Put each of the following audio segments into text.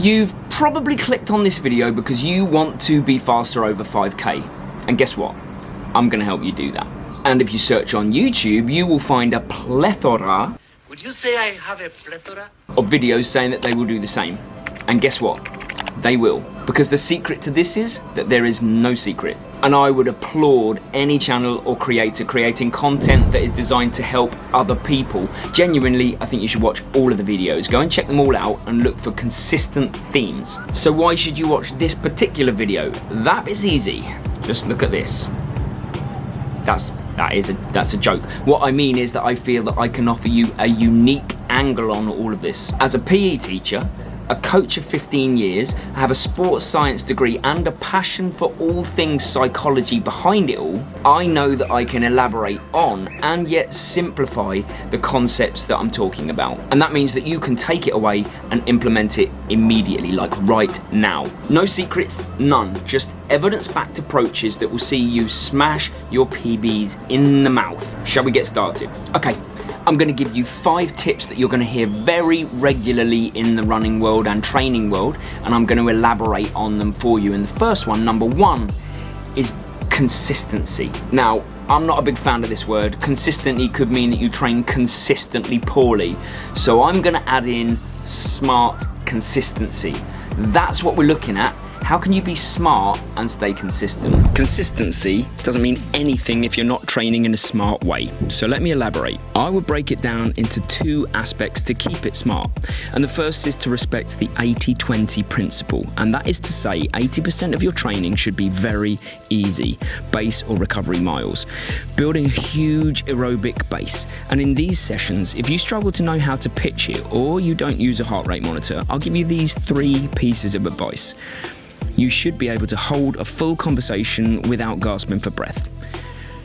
You've probably clicked on this video because you want to be faster over 5K. And guess what? I'm going to help you do that. And if you search on YouTube, you will find a plethora. Would you say I have a plethora? Of videos saying that they will do the same. And guess what? They will. Because the secret to this is that there is no secret. And I would applaud any channel or creator creating content that is designed to help other people. Genuinely, I think you should watch all of the videos. Go and check them all out and look for consistent themes. So why should you watch this particular video? That is easy. Just look at this. That's a joke. What I mean is that I feel that I can offer you a unique angle on all of this. As a PE teacher, a coach of 15 years, I have a sports science degree and a passion for all things psychology behind it all. I know that I can elaborate on and yet simplify the concepts that I'm talking about. And that means that you can take it away and implement it immediately, like right now. No secrets, none. Just evidence-backed approaches that will see you smash your PBs in the mouth. Shall we get started? Okay. I'm going to give you 5 tips that you're going to hear very regularly in the running world and training world, and I'm going to elaborate on them for you. And the first one, number 1, is consistency. Now, I'm not a big fan of this word. Consistently could mean that you train consistently poorly. So I'm going to add in smart consistency. That's what we're looking at. How can you be smart and stay consistent? Consistency doesn't mean anything if you're not training in a smart way. So let me elaborate. I would break it down into 2 aspects to keep it smart. And the first is to respect the 80-20 principle. And that is to say 80% of your training should be very easy, base or recovery miles, building a huge aerobic base. And in these sessions, if you struggle to know how to pitch it or you don't use a heart rate monitor, I'll give you these 3 pieces of advice. You should be able to hold a full conversation without gasping for breath.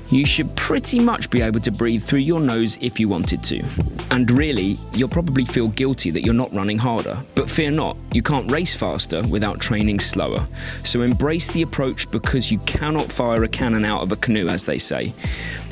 You should pretty much be able to breathe through your nose if you wanted to. And really, you'll probably feel guilty that you're not running harder. But fear not, you can't race faster without training slower. So embrace the approach because you cannot fire a cannon out of a canoe, as they say.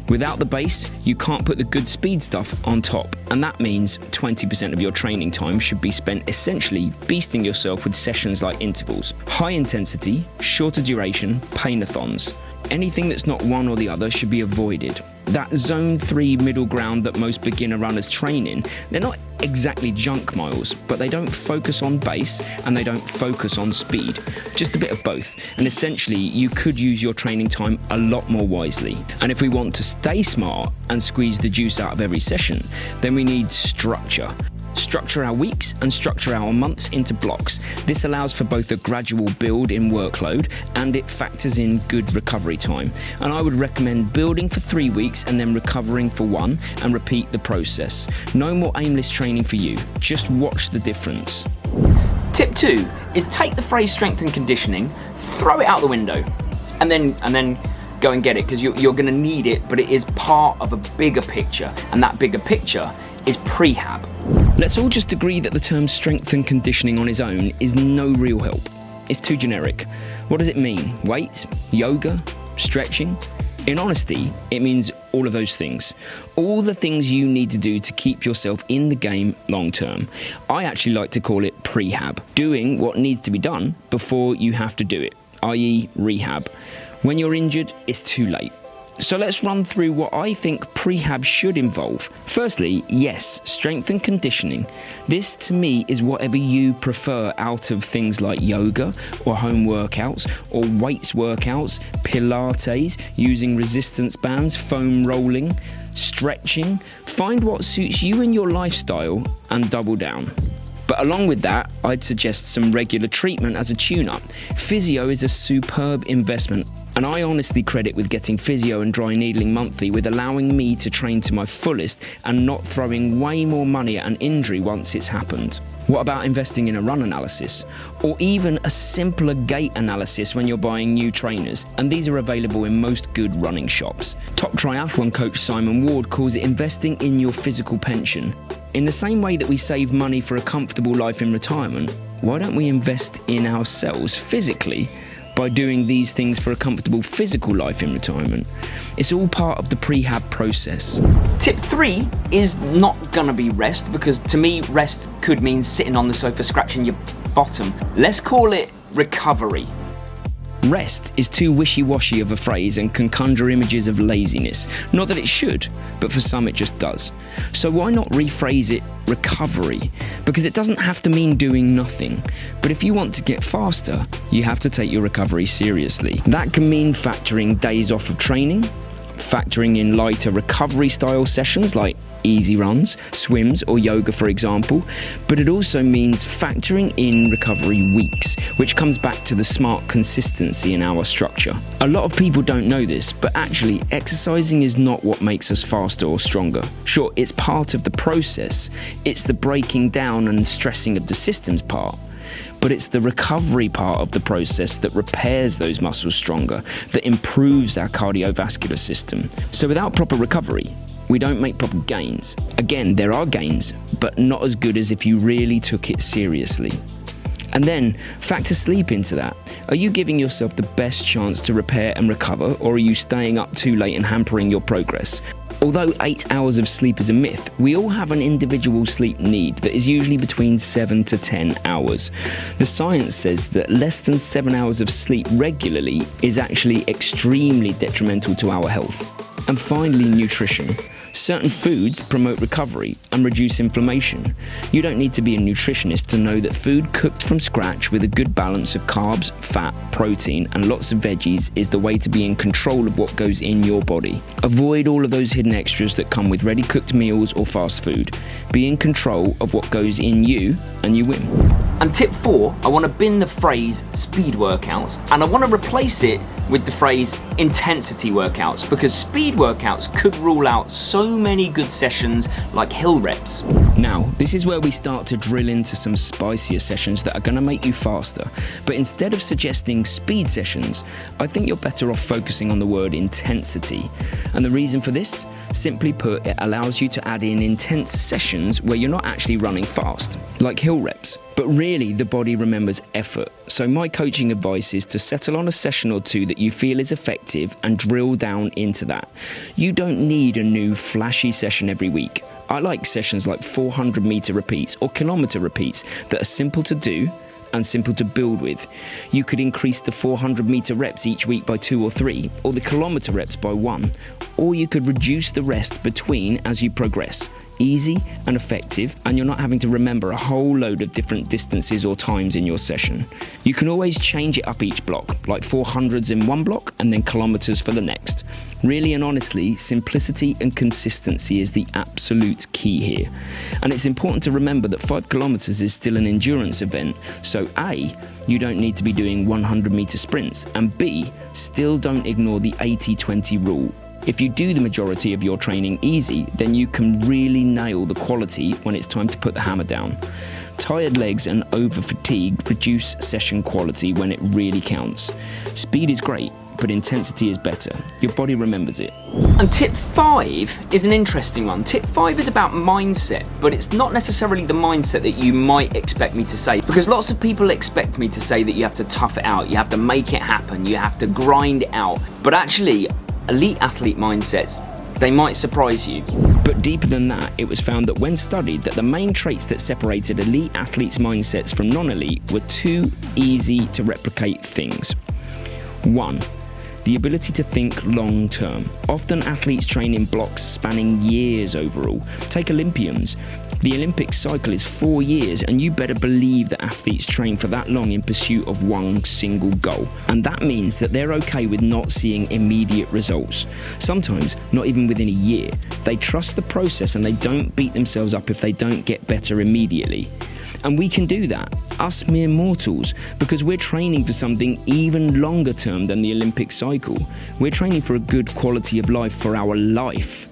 Without the base, you can't put the good speed stuff on top, and that means 20% of your training time should be spent essentially beasting yourself with sessions like intervals. High intensity, shorter duration, pain-a-thons. Anything that's not one or the other should be avoided. That zone 3 middle ground that most beginner runners train in, they're not exactly junk miles, but they don't focus on base and they don't focus on speed. Just a bit of both. And essentially, you could use your training time a lot more wisely. And if we want to stay smart and squeeze the juice out of every session, then we need structure. Structure our weeks and structure our months into blocks. This allows for both a gradual build in workload and it factors in good recovery time. And I would recommend building for 3 weeks and then recovering for 1 and repeat the process. No more aimless training for you. Just watch the difference. Tip 2 is take the phrase strength and conditioning, throw it out the window, and then go and get it because you're going to need it, but it is part of a bigger picture, and that bigger picture is prehab. Let's all just agree that the term strength and conditioning on its own is no real help. It's too generic. What does it mean? Weights? Yoga? Stretching? In honesty, it means all of those things. All the things you need to do to keep yourself in the game long term. I actually like to call it prehab, doing what needs to be done before you have to do it, i.e. rehab. When you're injured, it's too late. So let's run through what I think prehab should involve. Firstly, yes, strength and conditioning. This to me is whatever you prefer out of things like yoga or home workouts or weights workouts, Pilates, using resistance bands, foam rolling, stretching. Find what suits you and your lifestyle and double down. But along with that, I'd suggest some regular treatment as a tune-up. Physio is a superb investment, and I honestly credit with getting physio and dry needling monthly with allowing me to train to my fullest and not throwing way more money at an injury once it's happened. What about investing in a run analysis? Or even a simpler gait analysis when you're buying new trainers, and these are available in most good running shops. Top triathlon coach Simon Ward calls it investing in your physical pension. In the same way that we save money for a comfortable life in retirement, why don't we invest in ourselves physically by doing these things for a comfortable physical life in retirement? It's all part of the prehab process. Tip 3 is not gonna be rest, because to me, rest could mean sitting on the sofa scratching your bottom. Let's call it recovery. Rest is too wishy-washy of a phrase and can conjure images of laziness. Not that it should, but for some it just does. So why not rephrase it recovery? Because it doesn't have to mean doing nothing. But if you want to get faster, you have to take your recovery seriously. That can mean factoring days off of training, factoring in lighter recovery style sessions like easy runs, swims or yoga for example, but it also means factoring in recovery weeks, which comes back to the smart consistency in our structure. A lot of people don't know this, but actually exercising is not what makes us faster or stronger. Sure, it's part of the process, it's the breaking down and stressing of the systems part, but it's the recovery part of the process that repairs those muscles stronger, that improves our cardiovascular system. So without proper recovery, we don't make proper gains. Again, there are gains, but not as good as if you really took it seriously. And then factor sleep into that. Are you giving yourself the best chance to repair and recover, or are you staying up too late and hampering your progress? Although 8 hours of sleep is a myth, we all have an individual sleep need that is usually between 7 to 10 hours. The science says that less than 7 hours of sleep regularly is actually extremely detrimental to our health. And finally, nutrition. Certain foods promote recovery and reduce inflammation. You don't need to be a nutritionist to know that food cooked from scratch with a good balance of carbs, fat, protein, and lots of veggies is the way to be in control of what goes in your body. Avoid all of those hidden extras that come with ready-cooked meals or fast food. Be in control of what goes in you, and you win. And tip 4, I want to bin the phrase speed workouts, and I want to replace it with the phrase intensity workouts, because speed workouts could rule out so many good sessions like hill reps. Now, this is where we start to drill into some spicier sessions that are going to make you faster. But instead of suggesting speed sessions, I think you're better off focusing on the word intensity. And the reason for this? Simply put, it allows you to add in intense sessions where you're not actually running fast, like hill reps. But really, the body remembers effort. So my coaching advice is to settle on a session or two that you feel is effective and drill down into that. You don't need a new flashy session every week. I like sessions like 400-meter repeats or kilometer repeats that are simple to do and simple to build with. You could increase the 400-meter reps each week by 2 or 3, or the kilometer reps by 1, or you could reduce the rest between as you progress. Easy and effective, and you're not having to remember a whole load of different distances or times in your session. You can always change it up each block, like 400s in one block and then kilometers for the next. Really and honestly, simplicity and consistency is the absolute key here. And it's important to remember that 5 kilometers is still an endurance event, so A, you don't need to be doing 100-meter sprints, and B, still don't ignore the 80-20 rule. If you do the majority of your training easy, then you can really nail the quality when it's time to put the hammer down. Tired legs and over-fatigue reduce session quality when it really counts. Speed is great, but intensity is better. Your body remembers it. And tip 5 is an interesting one. Tip 5 is about mindset, but it's not necessarily the mindset that you might expect me to say, because lots of people expect me to say that you have to tough it out, you have to make it happen, you have to grind it out. But actually, elite athlete mindsets, they might surprise you. But deeper than that, it was found that when studied that the main traits that separated elite athletes' mindsets from non-elite were 2 easy to replicate things. 1. The ability to think long term. Often athletes train in blocks spanning years overall. Take Olympians. The Olympic cycle is 4 years, and you better believe that athletes train for that long in pursuit of one single goal. And that means that they're okay with not seeing immediate results. Sometimes, not even within a year. They trust the process and they don't beat themselves up if they don't get better immediately. And we can do that, us mere mortals, because we're training for something even longer term than the Olympic cycle. We're training for a good quality of life for our life.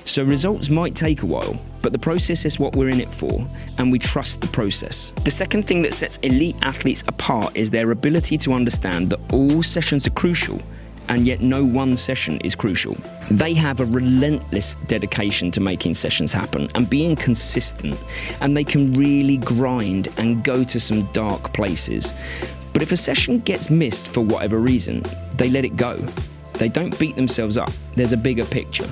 So results might take a while, but the process is what we're in it for, and we trust the process. The second thing that sets elite athletes apart is their ability to understand that all sessions are crucial, and yet no one session is crucial. They have a relentless dedication to making sessions happen and being consistent, and they can really grind and go to some dark places. But if a session gets missed for whatever reason, they let it go. They don't beat themselves up. There's a bigger picture.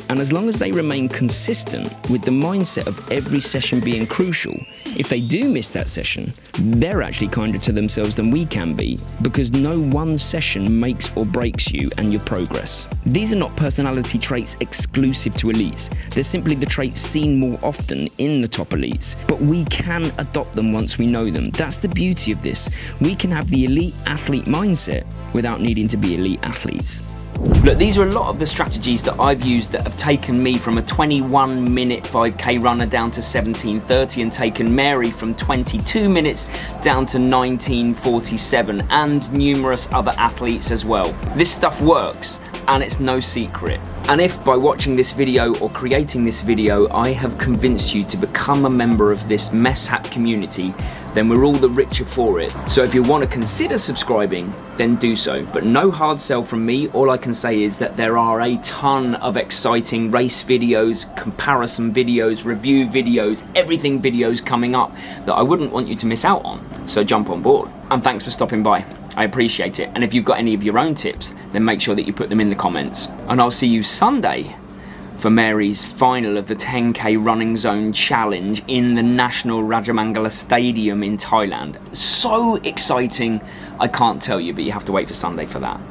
And as long as they remain consistent with the mindset of every session being crucial, if they do miss that session, they're actually kinder to themselves than we can be, because no one session makes or breaks you and your progress. These are not personality traits exclusive to elites. They're simply the traits seen more often in the top elites. But we can adopt them once we know them. That's the beauty of this. We can have the elite athlete mindset without needing to be elite athletes. Look, these are a lot of the strategies that I've used that have taken me from a 21-minute 5K runner down to 17:30 and taken Mary from 22 minutes down to 19:47, and numerous other athletes as well. This stuff works, and it's no secret. And if by watching this video or creating this video I have convinced you to become a member of this mishap community, then we're all the richer for it. So if you want to consider subscribing, then do so. But no hard sell from me. All I can say is that there are a ton of exciting race videos, comparison videos, review videos, everything videos coming up that I wouldn't want you to miss out on. So jump on board. And thanks for stopping by. I appreciate it. And if you've got any of your own tips, then make sure that you put them in the comments. And I'll see you Sunday for Mary's final of the 10K Running Zone Challenge in the National Rajamangala Stadium in Thailand. So exciting, I can't tell you, but you have to wait for Sunday for that.